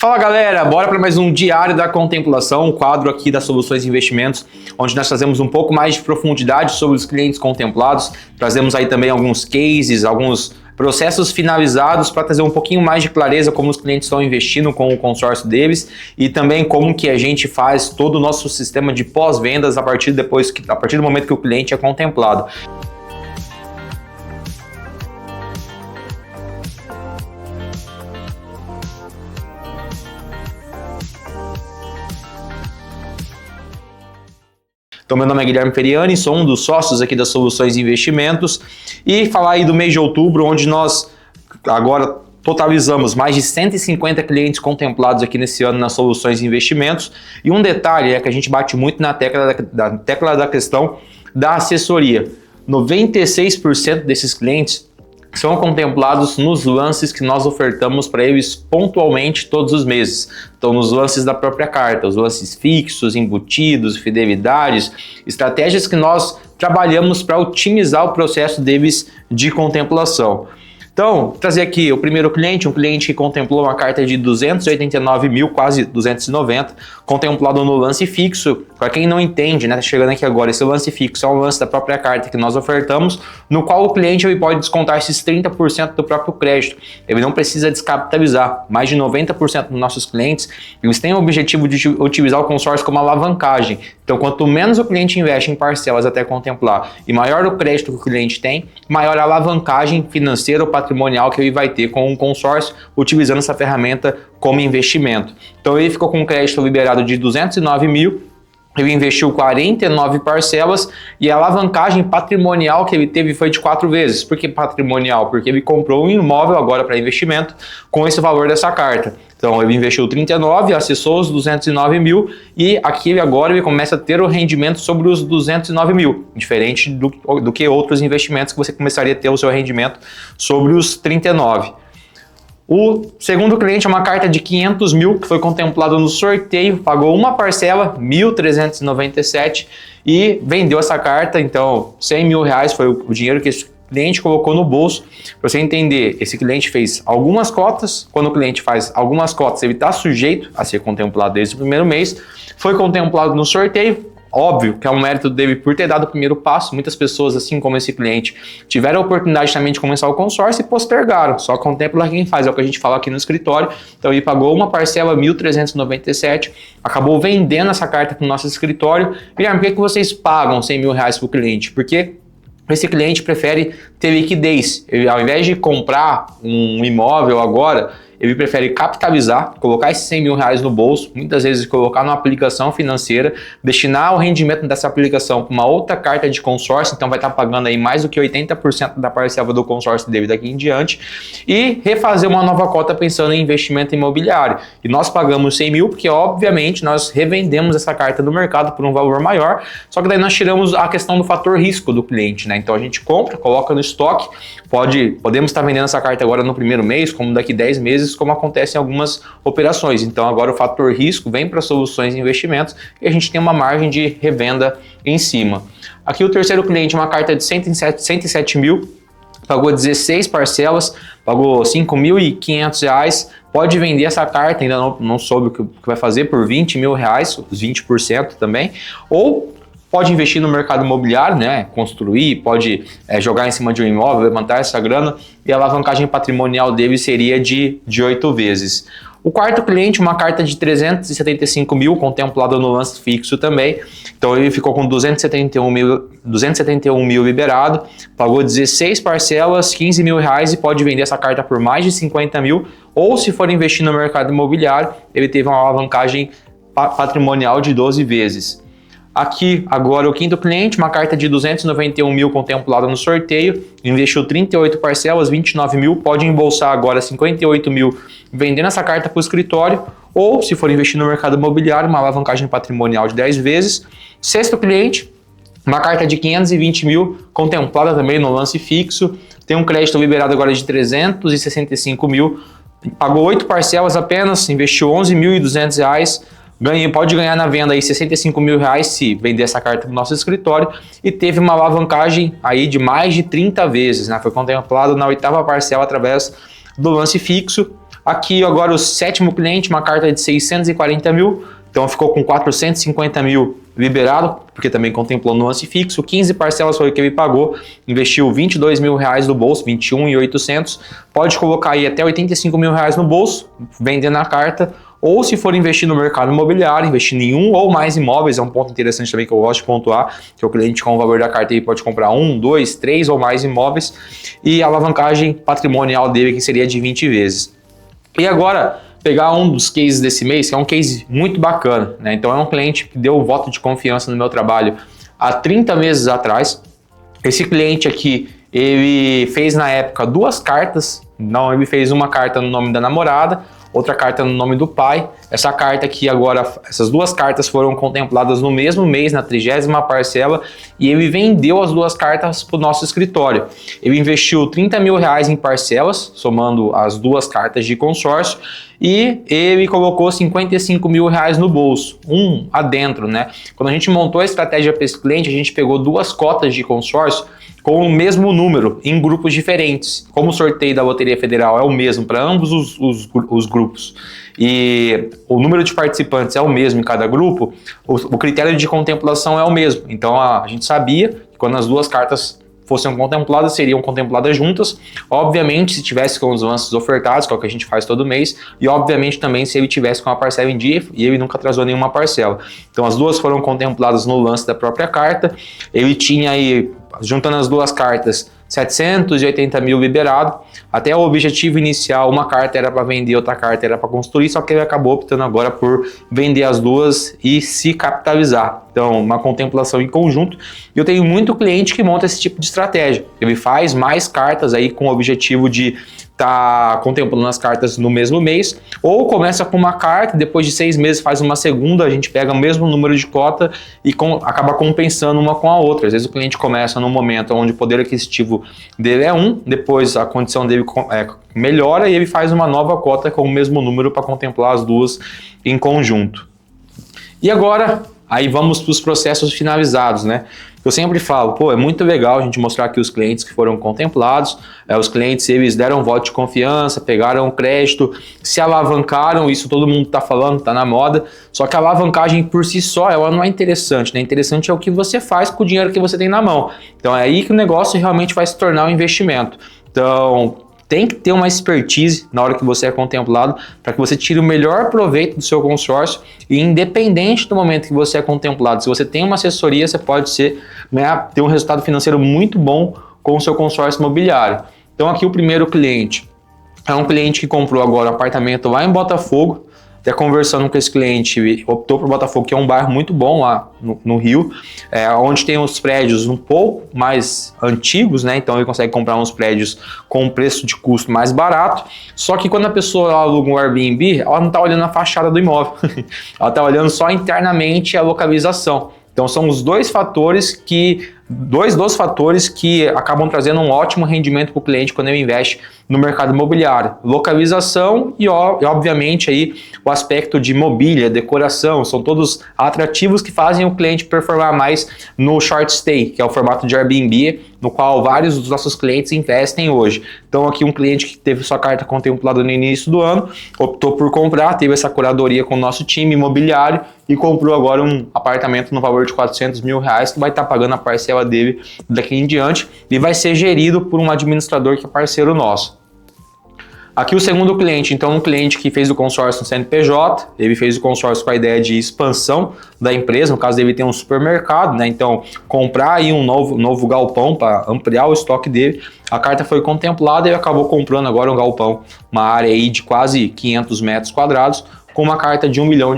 Fala galera, bora para mais um Diário da Contemplação, um quadro aqui das Soluções de Investimentos, onde nós trazemos um pouco mais de profundidade sobre os clientes contemplados, trazemos aí também alguns cases, alguns processos finalizados para trazer um pouquinho mais de clareza como os clientes estão investindo com o consórcio deles e também como que a gente faz todo o nosso sistema de pós-vendas a partir do momento que o cliente é contemplado. Então, meu nome é Guilherme Feriani, sou um dos sócios aqui das Soluções de Investimentos e falar aí do mês de outubro, onde nós agora totalizamos mais de 150 clientes contemplados aqui nesse ano nas Soluções de Investimentos. E um detalhe é que a gente bate muito na tecla da questão da assessoria. 96% desses clientes são contemplados nos lances que nós ofertamos para eles pontualmente todos os meses. Então, nos lances da própria carta, os lances fixos, embutidos, fidelidades, estratégias que nós trabalhamos para otimizar o processo deles de contemplação. Então, trazer aqui o primeiro cliente, um cliente que contemplou uma carta de 289 mil, quase 290, contemplado no lance fixo. Para quem não entende, né, tá chegando aqui agora, esse lance fixo é um lance da própria carta que nós ofertamos, no qual o cliente ele pode descontar esses 30% do próprio crédito. Ele não precisa descapitalizar. Mais de 90% dos nossos clientes, eles têm o objetivo de utilizar o consórcio como alavancagem. Então, quanto menos o cliente investe em parcelas até contemplar e maior o crédito que o cliente tem, maior a alavancagem financeira ou patrimonial que ele vai ter com um consórcio utilizando essa ferramenta como investimento. Então ele ficou com um crédito liberado de 209 mil, ele investiu 49 parcelas e a alavancagem patrimonial que ele teve foi de 4 vezes. Por que patrimonial? Porque ele comprou um imóvel agora para investimento com esse valor dessa carta. Então ele investiu 39, acessou os 209 mil e aqui agora ele começa a ter o rendimento sobre os 209 mil, diferente do que outros investimentos que você começaria a ter o seu rendimento sobre os 39. O segundo cliente é uma carta de 500 mil que foi contemplado no sorteio, pagou uma parcela, 1.397 e vendeu essa carta. Então 100 mil reais foi o dinheiro que esse cliente colocou no bolso. Para você entender, esse cliente fez algumas cotas. Quando o cliente faz algumas cotas, ele está sujeito a ser contemplado desde o primeiro mês. Foi contemplado no sorteio. Óbvio que é um mérito dele por ter dado o primeiro passo. Muitas pessoas, assim como esse cliente, tiveram a oportunidade também de começar o consórcio e postergaram. Só contempla quem faz, é o que a gente fala aqui no escritório. Então ele pagou uma parcela, 1.397, acabou vendendo essa carta para o nosso escritório. Guilherme, por que vocês pagam 100 mil reais para o cliente? Porque esse cliente prefere ter liquidez. Ele, ao invés de comprar um imóvel agora, ele prefere capitalizar, colocar esses 100 mil reais no bolso, muitas vezes colocar numa aplicação financeira, destinar o rendimento dessa aplicação para uma outra carta de consórcio, então vai estar pagando aí mais do que 80% da parcela do consórcio dele daqui em diante, e refazer uma nova cota pensando em investimento imobiliário. E nós pagamos 100 mil porque, obviamente, nós revendemos essa carta no mercado por um valor maior, só que daí nós tiramos a questão do fator risco do cliente, né? Então a gente compra, coloca no estoque, podemos estar vendendo essa carta agora no primeiro mês, como daqui 10 meses, como acontece em algumas operações. Então agora o fator risco vem para Soluções de Investimentos e a gente tem uma margem de revenda em cima. Aqui o terceiro cliente, uma carta de 107 mil, pagou 16 parcelas, pagou 5.500 reais, pode vender essa carta, ainda não soube o que vai fazer, por 20 mil reais, os 20% também, ou pode investir no mercado imobiliário, né? Construir, pode jogar em cima de um imóvel, levantar essa grana e a alavancagem patrimonial dele seria de 8 vezes. O quarto cliente, uma carta de 375 mil, contemplada no lance fixo também. Então ele ficou com 271 mil liberado, pagou 16 parcelas, 15 mil reais e pode vender essa carta por mais de 50 mil. Ou se for investir no mercado imobiliário, ele teve uma alavancagem patrimonial de 12 vezes. Aqui agora o quinto cliente, uma carta de 291 mil contemplada no sorteio, investiu 38 parcelas, 29 mil, pode embolsar agora 58 mil vendendo essa carta para o escritório, ou se for investir no mercado imobiliário, uma alavancagem patrimonial de 10 vezes. Sexto cliente, uma carta de 520 mil contemplada também no lance fixo, tem um crédito liberado agora de 365 mil, pagou 8 parcelas apenas, investiu 11.200 reais, pode ganhar na venda aí 65 mil reais se vender essa carta no nosso escritório e teve uma alavancagem aí de mais de 30 vezes, né? Foi contemplado na 8ª parcela através do lance fixo. Aqui agora o sétimo cliente, uma carta de 640 mil, então ficou com 450 mil liberado, porque também contemplou no lance fixo, 15 parcelas foi o que ele pagou, investiu 22 mil reais no bolso, 21.800, pode colocar aí até 85 mil reais no bolso, vendendo a carta, ou se for investir no mercado imobiliário, investir em um ou mais imóveis, é um ponto interessante também que eu gosto de pontuar, que o cliente com o valor da carta ele pode comprar 1, 2, 3 ou mais imóveis, e a alavancagem patrimonial dele que seria de 20 vezes. E agora, pegar um dos cases desse mês, que é um case muito bacana, né? Então é um cliente que deu um voto de confiança no meu trabalho há 30 meses atrás. Esse cliente aqui, ele fez na época 2 cartas, não, ele fez uma carta no nome da namorada, outra carta no nome do pai. Essa carta aqui agora, essas 2 cartas foram contempladas no mesmo mês, na 30ª parcela, e ele vendeu as 2 cartas para o nosso escritório. Ele investiu 30 mil reais em parcelas, somando as 2 cartas de consórcio, e ele colocou 55 mil reais no bolso, um adentro, né? Quando a gente montou a estratégia para esse cliente, a gente pegou 2 cotas de consórcio com o mesmo número, em grupos diferentes. Como o sorteio da Loteria Federal é o mesmo para ambos os grupos, e o número de participantes é o mesmo em cada grupo, o critério de contemplação é o mesmo. Então a gente sabia que quando as 2 cartas fossem contempladas, seriam contempladas juntas, obviamente se tivesse com os lances ofertados, que é o que a gente faz todo mês, e obviamente também se ele tivesse com a parcela em dia, e ele nunca atrasou nenhuma parcela. Então as 2 foram contempladas no lance da própria carta, ele tinha aí, juntando as 2 cartas, 780 mil liberado, até o objetivo inicial, uma carta era para vender, outra carta era para construir, só que ele acabou optando agora por vender as 2 e se capitalizar. Então, uma contemplação em conjunto. Eu tenho muito cliente que monta esse tipo de estratégia. Ele faz mais cartas aí com o objetivo de estar contemplando as cartas no mesmo mês, ou começa com uma carta, depois de 6 meses faz uma segunda, a gente pega o mesmo número de cota e acaba compensando uma com a outra. Às vezes o cliente começa num momento onde o poder aquisitivo dele é 1, depois a condição dele melhora e ele faz uma nova cota com o mesmo número para contemplar as 2 em conjunto. E agora, aí vamos para os processos finalizados, né? Eu sempre falo, pô, é muito legal a gente mostrar aqui os clientes que foram contemplados, os clientes, eles deram voto de confiança, pegaram o crédito, se alavancaram, isso todo mundo está falando, está na moda, só que a alavancagem por si só, ela não é interessante, né? Interessante é o que você faz com o dinheiro que você tem na mão. Então é aí que o negócio realmente vai se tornar um investimento. Então, tem que ter uma expertise na hora que você é contemplado para que você tire o melhor proveito do seu consórcio e independente do momento que você é contemplado, se você tem uma assessoria, você pode ter um resultado financeiro muito bom com o seu consórcio imobiliário. Então aqui o primeiro cliente é um cliente que comprou agora um apartamento lá em Botafogo. Até conversando com esse cliente, optou por Botafogo, que é um bairro muito bom lá no Rio, onde tem os prédios um pouco mais antigos, né? Então ele consegue comprar uns prédios com um preço de custo mais barato. Só que quando a pessoa aluga um Airbnb, ela não está olhando a fachada do imóvel, ela está olhando só internamente a localização. Então são os dois dos fatores que acabam trazendo um ótimo rendimento para o cliente quando ele investe no mercado imobiliário. Localização e obviamente aí o aspecto de mobília, decoração, são todos atrativos que fazem o cliente performar mais no short stay, que é o formato de Airbnb, no qual vários dos nossos clientes investem hoje. Então aqui um cliente que teve sua carta contemplada no início do ano, optou por comprar, teve essa curadoria com o nosso time imobiliário e comprou agora um apartamento no valor de 400 mil reais, que vai estar pagando a parcela dele daqui em diante e vai ser gerido por um administrador que é parceiro nosso. Aqui o segundo cliente, então um cliente que fez o consórcio no CNPJ, ele fez o consórcio com a ideia de expansão da empresa, no caso dele tem um supermercado, né? Então comprar aí um novo galpão para ampliar o estoque dele. A carta foi contemplada e ele acabou comprando agora um galpão, uma área aí de quase 500 metros quadrados, com uma carta de R$1 milhão.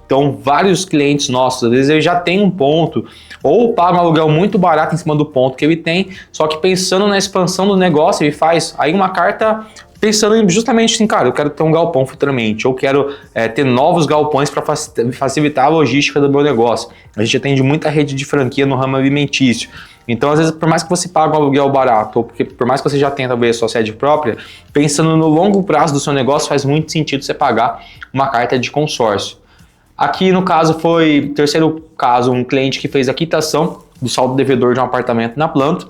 Então, vários clientes nossos, às vezes ele já tem um ponto, ou paga um aluguel muito barato em cima do ponto que ele tem, só que pensando na expansão do negócio, ele faz aí uma carta pensando justamente assim, cara, eu quero ter um galpão futuramente, ou quero ter novos galpões para facilitar a logística do meu negócio. A gente atende muita rede de franquia no ramo alimentício. Então, às vezes, por mais que você pague um aluguel barato, ou porque por mais que você já tenha talvez a sua sede própria, pensando no longo prazo do seu negócio, faz muito sentido você pagar uma carta de consórcio. Aqui, no caso, foi, terceiro caso, um cliente que fez a quitação do saldo devedor de um apartamento na planta.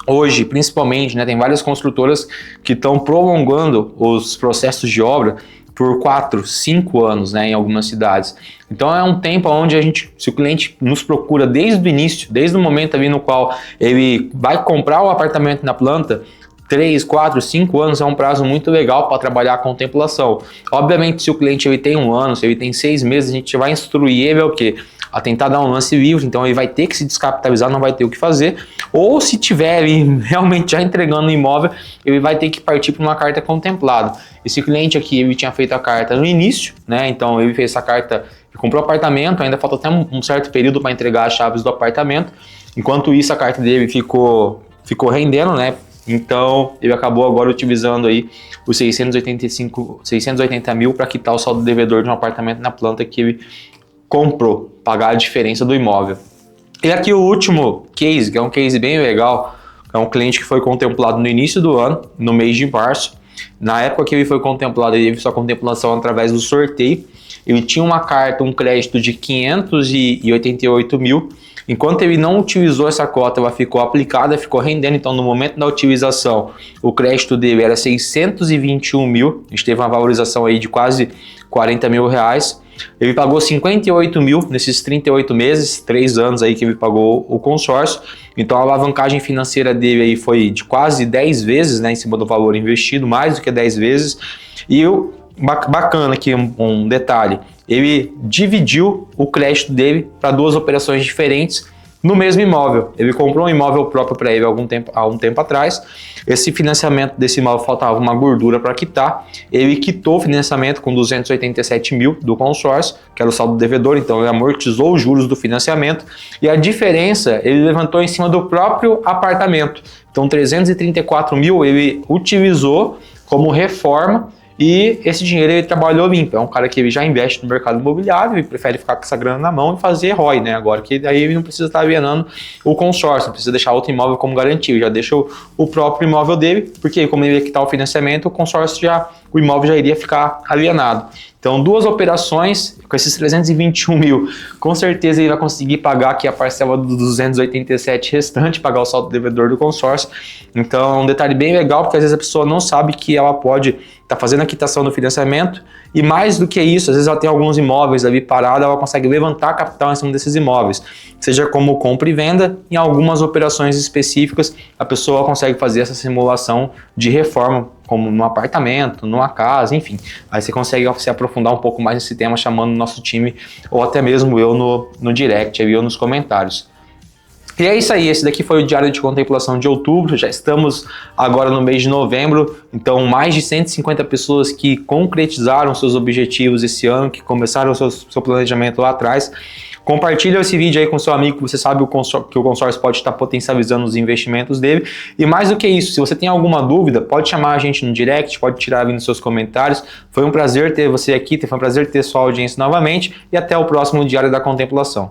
Hoje, principalmente, né, tem várias construtoras que estão prolongando os processos de obra por 4, 5 anos, né, em algumas cidades. Então é um tempo onde a gente, se o cliente nos procura desde o início, desde o momento ali no qual ele vai comprar o apartamento na planta, 3, 4, 5 anos é um prazo muito legal para trabalhar a contemplação. Obviamente, se o cliente ele tem 1 ano, se ele tem 6 meses, a gente vai instruir ele o quê? A tentar dar um lance livre, então ele vai ter que se descapitalizar, não vai ter o que fazer, ou se tiver ele realmente já entregando o imóvel, ele vai ter que partir para uma carta contemplada. Esse cliente aqui, ele tinha feito a carta no início, né? Então ele fez essa carta, comprou o apartamento, ainda falta até um certo período para entregar as chaves do apartamento. Enquanto isso, a carta dele ficou rendendo, né? Então ele acabou agora utilizando aí os 680 mil para quitar o saldo devedor de um apartamento na planta que ele comprou, pagar a diferença do imóvel. E aqui o último case, que é um case bem legal, é um cliente que foi contemplado no início do ano, no mês de março. Na época que ele foi contemplado, ele teve sua contemplação através do sorteio. Ele tinha uma carta, um crédito de 588 mil. Enquanto ele não utilizou essa cota, ela ficou aplicada, ficou rendendo. Então, no momento da utilização, o crédito dele era 621 mil. A gente teve uma valorização aí de quase 40 mil reais. Ele pagou 58 mil nesses 38 meses, 3 anos aí que ele pagou o consórcio. Então a alavancagem financeira dele aí foi de quase 10 vezes, né, em cima do valor investido, mais do que 10 vezes. E o bacana aqui, um detalhe, ele dividiu o crédito dele para 2 operações diferentes no mesmo imóvel. Ele comprou um imóvel próprio para ele há um tempo atrás. Esse financiamento desse imóvel faltava uma gordura para quitar. Ele quitou o financiamento com 287 mil do consórcio, que era o saldo devedor, então ele amortizou os juros do financiamento. E a diferença ele levantou em cima do próprio apartamento. Então 334 mil ele utilizou como reforma. E esse dinheiro ele trabalhou limpo. É um cara que ele já investe no mercado imobiliário e prefere ficar com essa grana na mão e fazer ROI, né? Agora que daí ele não precisa estar alienando o consórcio, não precisa deixar outro imóvel como garantia, já deixa o próprio imóvel dele, porque como ele ia quitar o financiamento, o imóvel já iria ficar alienado. Então 2 operações com esses 321 mil, com certeza ele vai conseguir pagar aqui a parcela dos 287 restante, pagar o saldo devedor do consórcio. Então é um detalhe bem legal, porque às vezes a pessoa não sabe que ela pode estar fazendo a quitação do financiamento e mais do que isso, às vezes ela tem alguns imóveis ali parados, ela consegue levantar capital em cima desses imóveis, seja como compra e venda, em algumas operações específicas a pessoa consegue fazer essa simulação de reforma, como no apartamento, numa casa, enfim. Aí você consegue se aprofundar um pouco mais nesse tema chamando o nosso time ou até mesmo eu no direct, ou nos comentários. E é isso aí, esse daqui foi o Diário de Contemplação de outubro, já estamos agora no mês de novembro, então mais de 150 pessoas que concretizaram seus objetivos esse ano, que começaram o seu planejamento lá atrás. Compartilha esse vídeo aí com seu amigo, que você sabe que o consórcio pode estar potencializando os investimentos dele. E mais do que isso, se você tem alguma dúvida, pode chamar a gente no direct, pode tirar ali nos seus comentários. Foi um prazer ter você aqui, foi um prazer ter sua audiência novamente e até o próximo Diário da Contemplação.